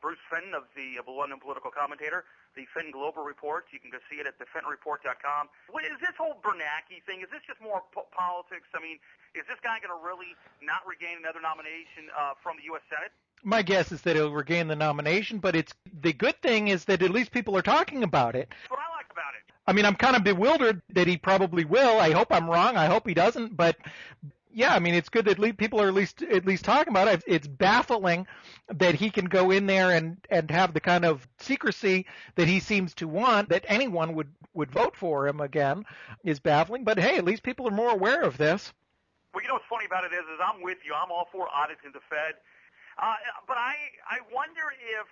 Bruce Fenton of the London political commentator, the Fenton Global Report. You can go see it at thefentonreport.com. What is this whole Bernake thing? Is this just more politics? I mean, is this guy going to really not regain another nomination from the U.S. Senate? My guess is that he'll regain the nomination, but the good thing is that at least people are talking about it. That's what I like about it. I mean, I'm kind of bewildered that he probably will. I hope I'm wrong. I hope he doesn't. But yeah, I mean, it's good that people are at least talking about it. It's baffling that he can go in there and have the kind of secrecy that he seems to want, that anyone would vote for him again, is baffling. But hey, at least people are more aware of this. Well, you know what's funny about it is I'm with you. I'm all for audits in the Fed. But I wonder if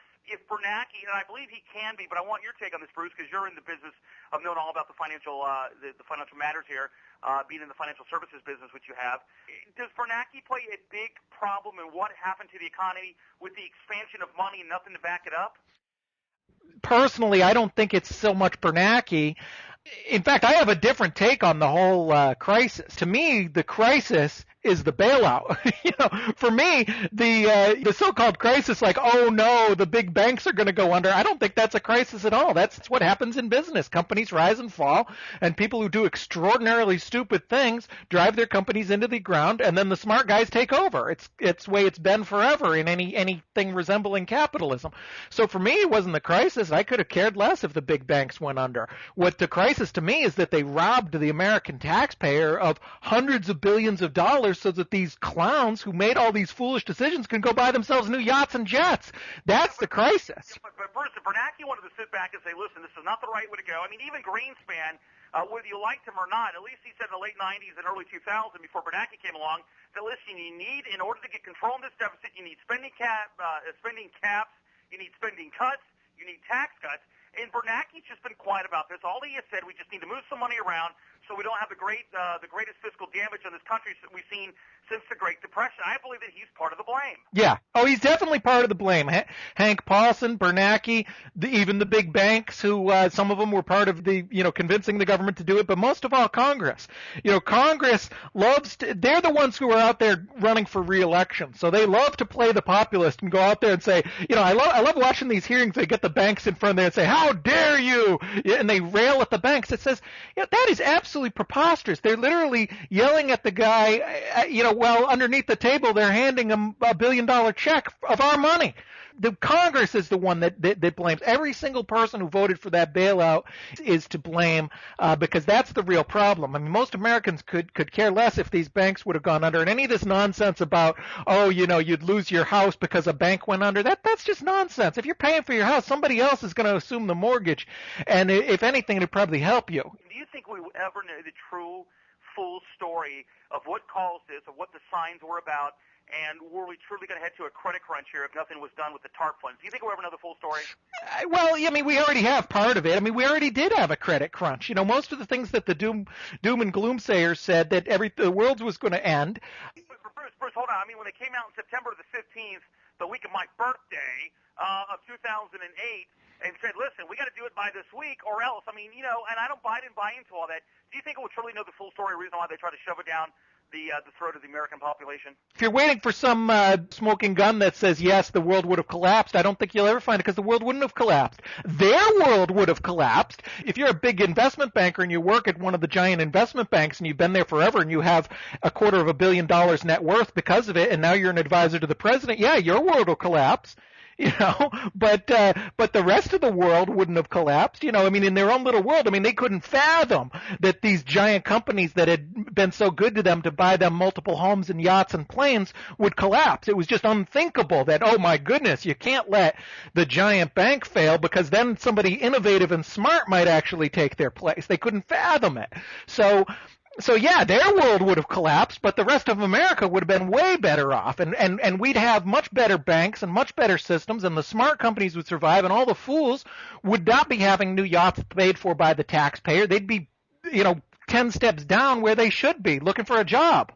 Bernake, and I believe he can be, but I want your take on this, Bruce, because you're in the business of knowing all about the financial the financial matters here, being in the financial services business, which you have. Does Bernake play a big problem in what happened to the economy with the expansion of money and nothing to back it up? Personally, I don't think it's so much Bernake. In fact, I have a different take on the whole crisis. To me, the crisis is the bailout. For me, the so-called crisis, like, oh no, the big banks are going to go under, I don't think that's a crisis at all. That's what happens in business. Companies rise and fall, and people who do extraordinarily stupid things drive their companies into the ground, and then the smart guys take over. It's the way it's been forever in anything resembling capitalism. So for me, it wasn't the crisis. I could have cared less if the big banks went under. What the crisis to me is that they robbed the American taxpayer of hundreds of billions of dollars so that these clowns who made all these foolish decisions can go buy themselves new yachts and jets. That's the crisis. But Bruce, if Bernake wanted to sit back and say, listen, this is not the right way to go. I mean, even Greenspan, whether you liked him or not, at least he said in the late 90s and early 2000s before Bernake came along, that listen, you need, in order to get control of this deficit, you need spending caps, you need spending cuts, you need tax cuts. And Bernake's just been quiet about this. All he has said, we just need to move some money around so we don't have the greatest fiscal damage on this country that we've seen since the Great Depression. I believe that he's part of the blame. Yeah. Oh, he's definitely part of the blame. Hank Paulson, Bernake, even the big banks who some of them were part of the, convincing the government to do it, but most of all Congress. Congress they're the ones who are out there running for re-election. So they love to play the populist and go out there and say, I love watching these hearings. They get the banks in front there and say, how dare you? And they rail at the banks. It says, that is absolutely preposterous. They're literally yelling at the guy, while underneath the table they're handing him $1 billion check of our money. The Congress is the one that blames. Every single person who voted for that bailout is to blame because that's the real problem. I mean, most Americans could care less if these banks would have gone under. And any of this nonsense about, you'd lose your house because a bank went under, that's just nonsense. If you're paying for your house, somebody else is going to assume the mortgage. And if anything, it'd probably help you. Do you think we will ever know the true, full story of what caused this, of what the signs were about? And were we truly going to head to a credit crunch here if nothing was done with the TARP funds? Do you think we'll ever know the full story? Well, I mean, we already have part of it. I mean, we already did have a credit crunch. Most of the things that the doom and gloomsayers said that the world was going to end. Bruce, hold on. I mean, when they came out on September the 15th, the week of my birthday of 2008, and said, listen, we got to do it by this week or else. I mean, and I didn't buy into all that. Do you think we'll truly know the full story, reason why they try to shove it down the throat of the American population? If you're waiting for some smoking gun that says, yes, the world would have collapsed, I don't think you'll ever find it because the world wouldn't have collapsed. Their world would have collapsed. If you're a big investment banker and you work at one of the giant investment banks and you've been there forever and you have $250 million net worth because of it and now you're an advisor to the president, yeah, your world will collapse. But the rest of the world wouldn't have collapsed. I mean, in their own little world, I mean, they couldn't fathom that these giant companies that had been so good to them to buy them multiple homes and yachts and planes would collapse. It was just unthinkable that, oh my goodness, you can't let the giant bank fail because then somebody innovative and smart might actually take their place. They couldn't fathom it. So yeah, their world would have collapsed, but the rest of America would have been way better off, and we'd have much better banks and much better systems, and the smart companies would survive, and all the fools would not be having new yachts paid for by the taxpayer. They'd be, 10 steps down where they should be, looking for a job.